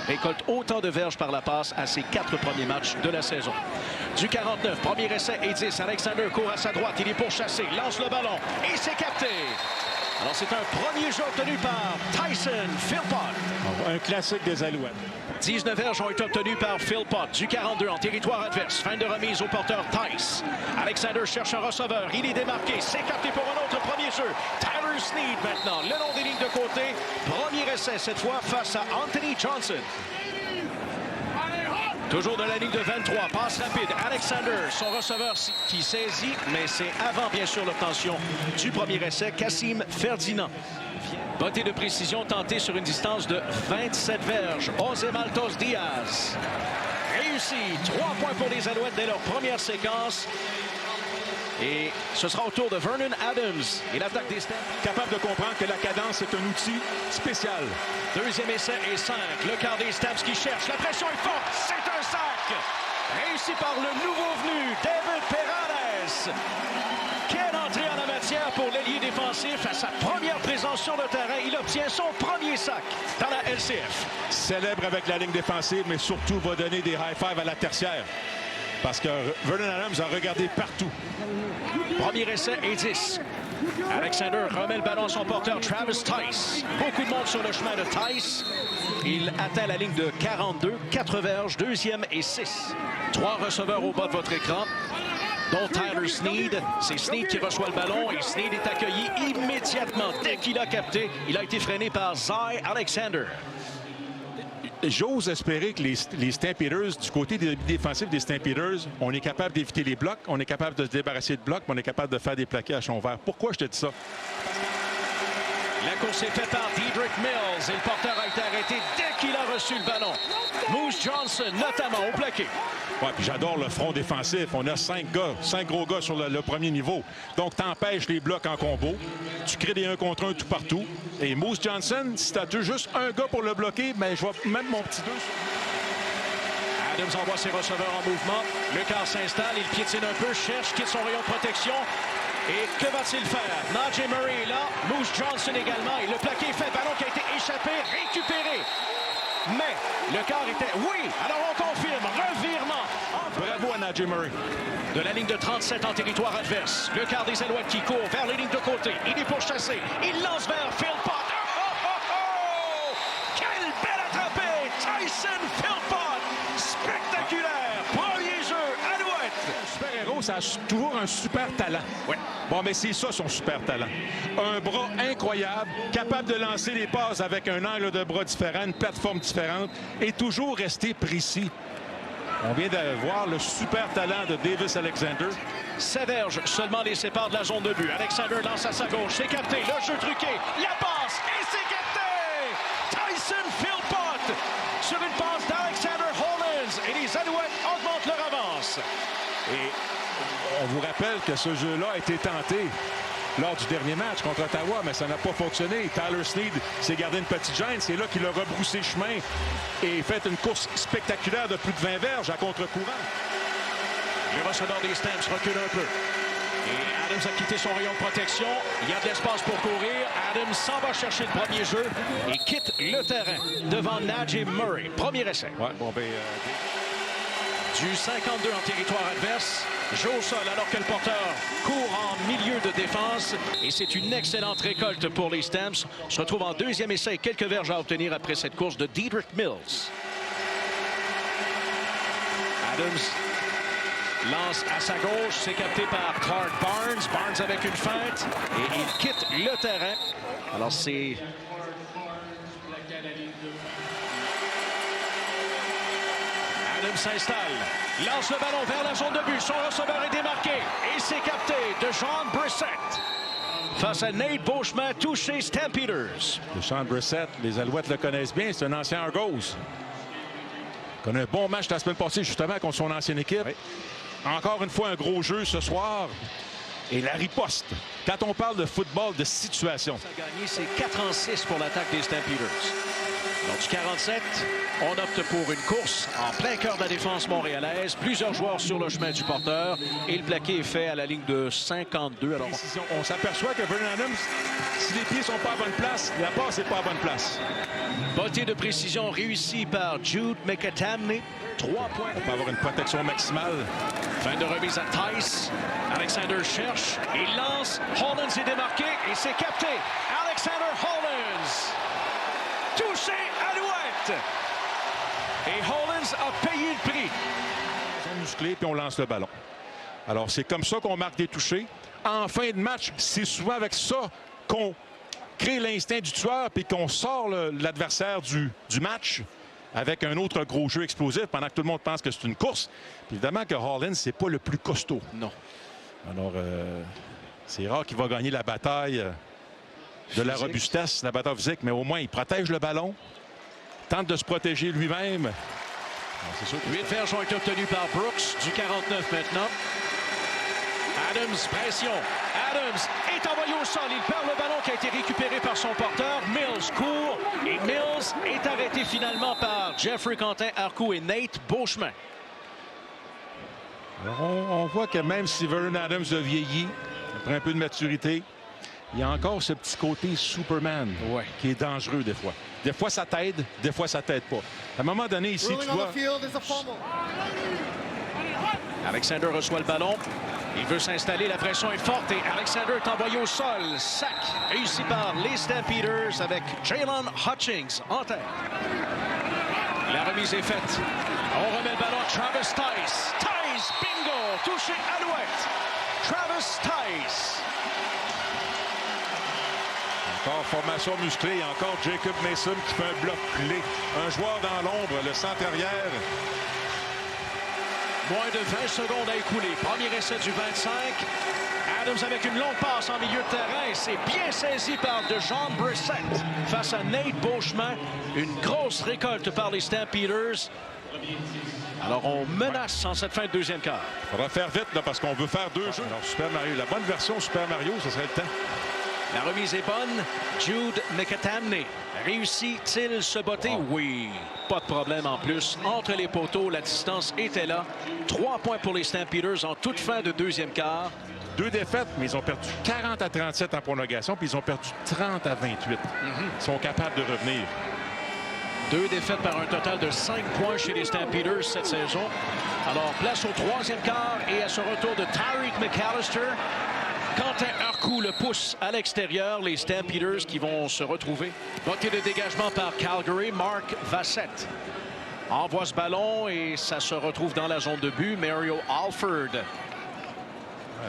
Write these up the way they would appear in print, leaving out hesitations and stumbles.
récolte autant de verges par la passe à ses 4 premiers matchs de la saison. Du 49, premier essai et 10. Alexander court à sa droite, il est pourchassé, lance le ballon et c'est capté. Alors c'est un premier jeu obtenu par Tyson Philpott. Un classique des Alouettes. 19 verges ont été obtenus par Philpott. Du 42 en territoire adverse. Fin de remise au porteur Tice. Alexander cherche un receveur. Il est démarqué. C'est capté pour un autre premier jeu. Tyler Snead maintenant. Le long des lignes de côté. Premier essai cette fois face à Anthony Johnson. Toujours de la ligne de 23. Passe rapide. Alexander, son receveur qui saisit, mais c'est avant bien sûr l'obtention du premier essai. Kassim Ferdinand. Bottée de précision tentée sur une distance de 27 verges. José Maltos Diaz. Réussi. 3 points pour les Alouettes dès leur première séquence. Et ce sera au tour de Vernon Adams. Et l'attaque des Stamps. Capable de comprendre que la cadence est un outil spécial. Deuxième essai et 5. Le quart des Stamps qui cherche. La pression est forte. C'est un sac. Réussi par le nouveau venu, David Perales. Quelle entrée en la matière pour l'ailier défensif à sa première présence sur le terrain. Il obtient son premier sac dans la LCF. Célèbre avec la ligne défensive, mais surtout va donner des high-fives à la tertiaire. Parce que Vernon Adams a regardé partout. Premier essai et 10. Alexander remet le ballon à son porteur Travis Tice. Beaucoup de monde sur le chemin de Tice. Il atteint la ligne de 42. 4 verges, deuxième et 6. 3 receveurs au bas de votre écran, dont Tyler Snead. C'est Snead qui reçoit le ballon et Snead est accueilli immédiatement. Dès qu'il a capté, il a été freiné par Zy Alexander. J'ose espérer que les Stampeders, du côté défensif des Stampeders, on est capable d'éviter les blocs, on est capable de se débarrasser de blocs, mais on est capable de faire des plaquages à vert. Pourquoi je te dis ça? La course est faite par Dedrick Mills et le porteur a été arrêté dès qu'il a reçu le ballon. Moose Johnson, notamment, au plaqué. Ouais, puis j'adore le front défensif. On a 5 gros gars sur le premier niveau. Donc, t'empêches les blocs en combo. Tu crées des 1 contre 1 tout partout. Et Moose Johnson, si t'as juste un gars pour le bloquer, ben, je vais mettre mon petit 2. Adams envoie ses receveurs en mouvement. Le quart s'installe, il piétine un peu, cherche, quitte son rayon de protection. Et que va-t-il faire? Najee Murray est là, Moose Johnson également. Et le plaqué est fait, ballon qui a été échappé, récupéré. Mais le quart était... Oui, alors on confirme, revirement. Bravo à Najee Murray. De la ligne de 37 en territoire adverse. Le quart des Alouettes qui court vers les lignes de côté. Il est pourchassé. Il lance vers Philpott. Oh! Quelle belle attrapée! Tyson Philpott! Spectaculaire! Premier jeu, Alouette! Super-héros, ça a toujours un super talent. Ouais. Bon, mais c'est ça son super talent. Un bras incroyable, capable de lancer les passes avec un angle de bras différent, une plateforme différente et toujours rester précis. On vient de voir le super talent de Davis Alexander. 7 verges seulement les séparent de la zone de but. Alexander lance à sa gauche. C'est capté. Le jeu truqué. La passe. Et c'est capté! Tyson Philpott sur une passe d'Alexander Hollins. Et les Alouettes augmentent leur avance. Et on vous rappelle que ce jeu-là a été tenté lors du dernier match contre Ottawa, mais ça n'a pas fonctionné. Tyler Snead s'est gardé une petite gêne. C'est là qu'il a rebroussé chemin et fait une course spectaculaire de plus de 20 verges à contre-courant. Le receveur des Stamps recule un peu. Et Adams a quitté son rayon de protection. Il y a de l'espace pour courir. Adams s'en va chercher le premier jeu et quitte le terrain devant Najee Murray. Premier essai. Ouais, bon, ben, Du 52 en territoire adverse. Jeu au sol alors que le porteur court en milieu de défense. Et c'est une excellente récolte pour les Stamps. On se retrouve en deuxième essai. Quelques verges à obtenir après cette course de Dedrick Mills. Adams lance à sa gauche. C'est capté par Clark Barnes. Barnes avec une feinte. Et il quitte le terrain. Alors c'est... Adams s'installe, lance le ballon vers la zone de but. Son receveur est démarqué et c'est capté de Sean Brissett. Face à Nate Beauchemin, touché Stampeders. Sean Brissett, les Alouettes le connaissent bien. C'est un ancien Argos. Il connaît un bon match la semaine passée justement contre son ancienne équipe. Oui. Encore une fois, un gros jeu ce soir. Et la riposte. Quand on parle de football de situation. Ça a gagné, c'est 4-6 pour l'attaque des Stampeders. Lors du 47, on opte pour une course en plein cœur de la défense montréalaise. Plusieurs joueurs sur le chemin du porteur et le plaqué est fait à la ligne de 52. Alors, on s'aperçoit que Vernon Adams, si les pieds sont pas à bonne place, la passe n'est pas à bonne place. bottée de précision réussie par Jude McAtamney. 3 points. On peut avoir une protection maximale. Fin de remise à Tice. Alexander cherche. Il lance. Hollins est démarqué et c'est capté. Alexander Hollins. Touché à l'ouette. Et Hollins a payé le prix. On est musclé puis on lance le ballon. Alors, c'est comme ça qu'on marque des touchés. En fin de match, c'est souvent avec ça qu'on crée l'instinct du tueur puis qu'on sort l'adversaire du match avec un autre gros jeu explosif pendant que tout le monde pense que c'est une course. Puis évidemment que Hollins, c'est pas le plus costaud. Non. Alors, c'est rare qu'il va gagner la bataille de la robustesse, la bataille physique, mais au moins, il protège le ballon, tente de se protéger lui-même. 8 verges ont été obtenus par Brooks, du 49 maintenant. Adams, pression. Adams est envoyé au sol. Il perd le ballon qui a été récupéré par son porteur. Mills court et Mills est arrêté finalement par Jeffrey Quentin Arcou et Nate Beauchemin. Alors on voit que même si Vernon Adams a vieilli, il prend un peu de maturité, il y a encore ce petit côté Superman qui est dangereux des fois. Des fois, ça t'aide, des fois, ça t'aide pas. À un moment donné, ici, tu vois... Alexander reçoit le ballon. Il veut s'installer. La pression est forte et Alexander est envoyé au sol. Sac réussi par les Stampeders avec Jalen Hutchings en tête. La remise est faite. On remet le ballon à Travis Tice. Tice, bingo! Touché à l'ouette. Travis Tice. Encore formation musclée. Encore Jacob Mason qui fait un bloc clé. Un joueur dans l'ombre, le centre arrière. Moins de 20 secondes à écouler. Premier essai du 25. Adams avec une longue passe en milieu de terrain. C'est bien saisi par DeJon Brissett face à Nate Beauchemin. Une grosse récolte par les Stampeders. Alors, on menace en cette fin de deuxième quart. Il faudra faire vite là, parce qu'on veut faire deux jeux. Alors, Super Mario, la bonne version Super Mario, ce serait le temps. La remise est bonne. Jude McAtamney. Réussit-il ce botter? Oui. Pas de problème en plus. Entre les poteaux, la distance était là. 3 points pour les Stampeders en toute fin de deuxième quart. 2 défaites, mais ils ont perdu 40 à 37 en prolongation, puis ils ont perdu 30 à 28. Ils sont capables de revenir. 2 défaites par un total de 5 points chez les Stampeders cette saison. Alors, place au troisième quart et à ce retour de Tyreek McAllister. Quentin Arcou le pousse à l'extérieur. Les Stampeders qui vont se retrouver. Bottée de dégagement par Calgary. Mark Vassett envoie ce ballon et ça se retrouve dans la zone de but. Mario Alford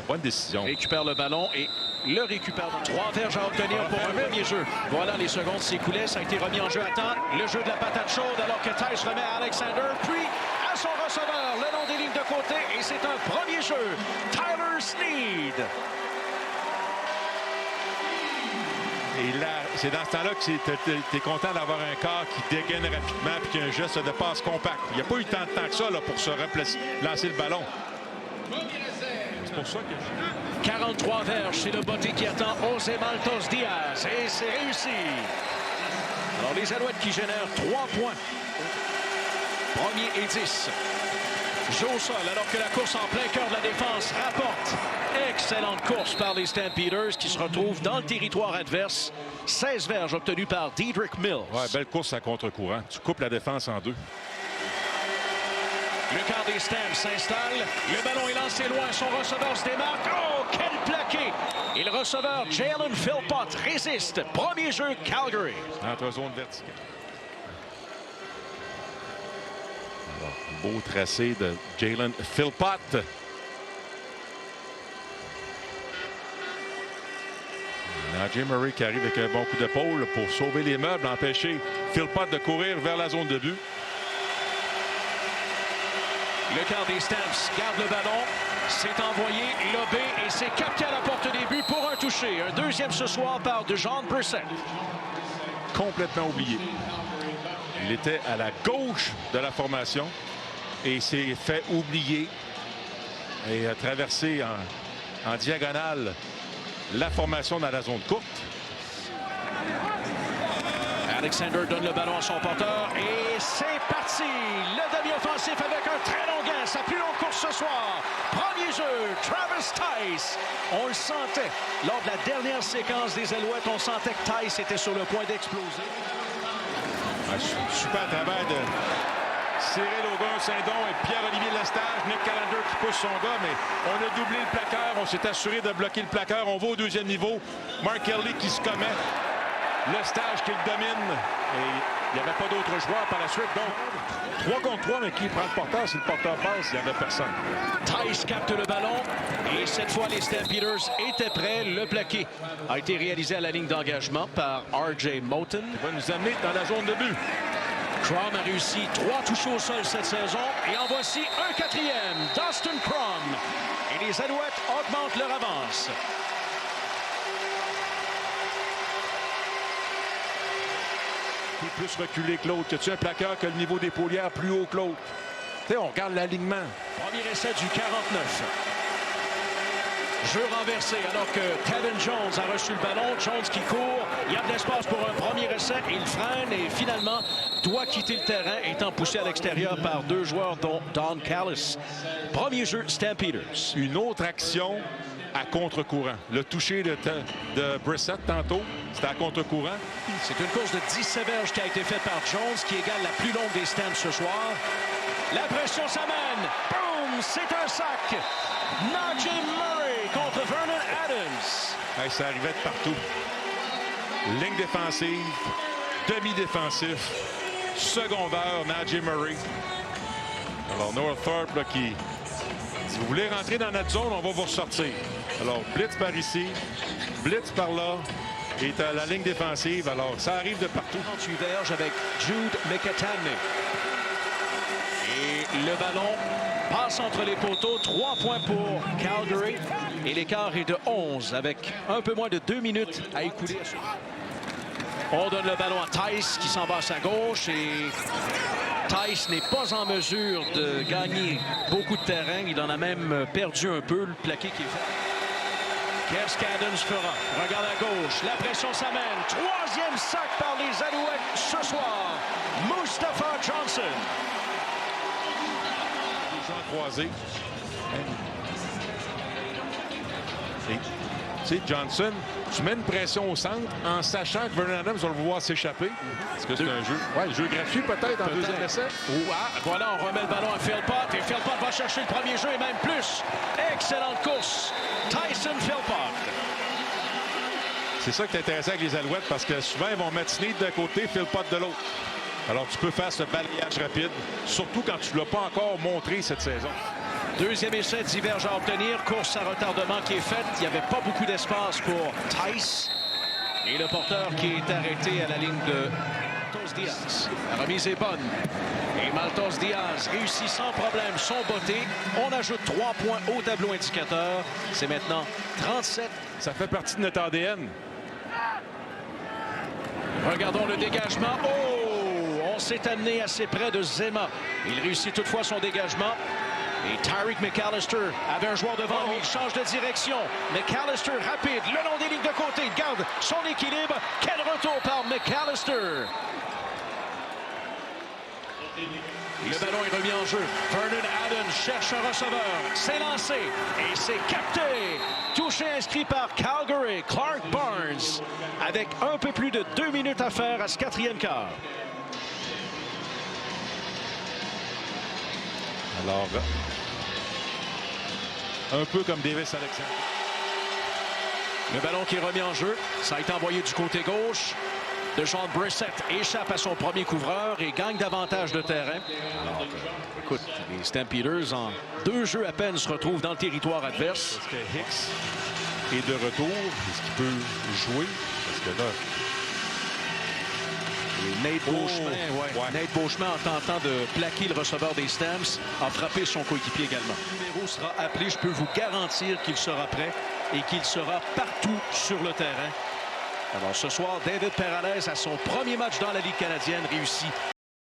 bonne décision. Récupère le ballon et le récupère. 3 verges à obtenir pour un premier jeu. Voilà, les secondes s'écoulaient. Ça a été remis en jeu à temps. Le jeu de la patate chaude alors que Tice remet à Alexander. Puis à son receveur le long des lignes de côté. Et c'est un premier jeu. Tyler Sneed. Et là, c'est dans ce temps-là que tu es content d'avoir un corps qui dégaine rapidement et qui a un geste de passe compact. Il n'y a pas eu tant de temps que ça là, pour se lancer le ballon. C'est pour ça que... 43 verges, c'est le botté qui attend José Maltos Diaz. Et c'est réussi. Alors, les Alouettes qui génèrent 3 points. Premier et 10. Jeu au sol alors que la course en plein cœur de la défense rapporte. Excellente course par les Stampeders qui se retrouvent dans le territoire adverse. 16 verges obtenues par Dedrick Mills. Ouais, belle course à contre-courant. Tu coupes la défense en 2. Le quart des Stamps s'installe. Le ballon est lancé loin. Son receveur se démarque. Oh, quel plaqué! Et le receveur Jalen Philpott résiste. Premier jeu Calgary. Entre zone verticale. Beau tracé de Jalen Philpott. Najee Murray qui arrive avec un bon coup d'épaule pour sauver les meubles, empêcher Philpott de courir vers la zone de but. Le quart des Stamps garde le ballon. C'est envoyé, lobé et c'est capté à la porte des buts pour un touché. Un deuxième ce soir par DeJon Brissett. Complètement oublié. Il était à la gauche de la formation et s'est fait oublier et a traversé en diagonale la formation dans la zone courte. Alexander donne le ballon à son porteur et c'est parti! Le demi-offensif avec un très long gain, sa plus longue course ce soir. Premier jeu, Travis Tice. On le sentait lors de la dernière séquence des Alouettes, on sentait que Tice était sur le point d'exploser. Super travail de Cyril Auguin-Saint-Don et Pierre-Olivier Lestage. Nick Callender qui pousse son gars, mais on a doublé le plaqueur. On s'est assuré de bloquer le plaqueur. On va au deuxième niveau. Mark Kelly qui se commet. Lestage qui le domine. Et il n'y avait pas d'autres joueurs par la suite. Donc, 3 contre 3, mais qui prend le porteur? Si le porteur passe, il n'y avait personne. Tice capte le ballon. Et cette fois, les Stampeders étaient prêts. Le plaqué a été réalisé à la ligne d'engagement par R.J. Moten. Il va nous amener dans la zone de but. Crum a réussi 3 touches au sol cette saison. Et en voici un quatrième. Dustin Crum. Et les Alouettes augmentent leur avance. Plus reculé que l'autre. Y a-tu un plaqueur qui a le niveau des paulières plus haut que l'autre? On regarde l'alignement. Premier essai du 49. Jeu renversé alors que Kevin Jones a reçu le ballon. Jones qui court. Il y a de l'espace pour un premier essai. Il freine et finalement doit quitter le terrain, étant poussé à l'extérieur par 2 joueurs dont Don Callis. Premier jeu Stampeders. Une autre action à contre-courant. Le toucher de Brissett tantôt, c'était à contre-courant. C'est une course de 17 verges qui a été faite par Jones, qui égale la plus longue des Stamps ce soir. La pression s'amène. Boum! C'est un sac. Najee Murray contre Vernon Adams. Hey, ça arrivait de partout. Ligne défensive, demi-défensif, secondaire, Najee Murray. Alors, Northrop là, qui... Si vous voulez rentrer dans notre zone, on va vous ressortir. Alors, blitz par ici, blitz par là, et à la ligne défensive. Alors, ça arrive de partout. 38 verges avec Jude McAtaney. Et le ballon passe entre les poteaux. 3 points pour Calgary. Et l'écart est de 11 avec un peu moins de 2 minutes à écouler. On donne le ballon à Tice qui s'en va à sa gauche et Tice n'est pas en mesure de gagner beaucoup de terrain. Il en a même perdu un peu, le plaqué qui est fait. Kev Skadden fera. Regarde à gauche. La pression s'amène. 3e sac par les Alouettes ce soir. Mustafa Johnson. Les gens croisés. Et, tu sais, Johnson, tu mets une pression au centre en sachant que Vernon Adams va le voir s'échapper. Est-ce que c'est un jeu? Oui, jeu gratuit peut-être en deuxième essai. Voilà, on remet le ballon à Philpott. Et Philpott va chercher le premier jeu et même plus. Excellente course. Tyson Philpott. C'est ça qui est intéressant avec les Alouettes parce que souvent, ils vont mettre Snead d'un côté, Philpott de l'autre. Alors, tu peux faire ce balayage rapide, surtout quand tu ne l'as pas encore montré cette saison. Deuxième essai, diverge à obtenir. Course à retardement qui est faite. Il n'y avait pas beaucoup d'espace pour Tice. Et le porteur qui est arrêté à la ligne de Maltos Diaz. La remise est bonne. Et Maltos Diaz réussit sans problème son botté. On ajoute 3 points au tableau indicateur. C'est maintenant 37. Ça fait partie de notre ADN. Regardons le dégagement. Oh! On s'est amené assez près de Zema. Il réussit toutefois son dégagement. Et Tyreek McAllister avait un joueur devant lui. Il change de direction. McAllister rapide, le long des lignes de côté. Il garde son équilibre. Quel retour par McAllister. Le ballon est remis en jeu. Vernon Adams cherche un receveur. C'est lancé. Et c'est capté. Touché inscrit par Calgary. Clark Barnes. Avec un peu plus de 2 minutes à faire à ce 4e quart. Alors, un peu comme Davis Alexander. Le ballon qui est remis en jeu. Ça a été envoyé du côté gauche. DeJohn Brissett échappe à son premier couvreur et gagne davantage de terrain. Alors, écoute, les Stampeders, en 2 jeux à peine, se retrouvent dans le territoire adverse. Est-ce que Hicks est de retour? Est-ce qu'il peut jouer? Parce que là... Nate Beauchemin, Nate Beauchemin, en tentant de plaquer le receveur des Stamps, a frappé son coéquipier également. Le numéro sera appelé, je peux vous garantir qu'il sera prêt et qu'il sera partout sur le terrain. Alors ce soir, David Peralez, à son premier match dans la Ligue canadienne, réussit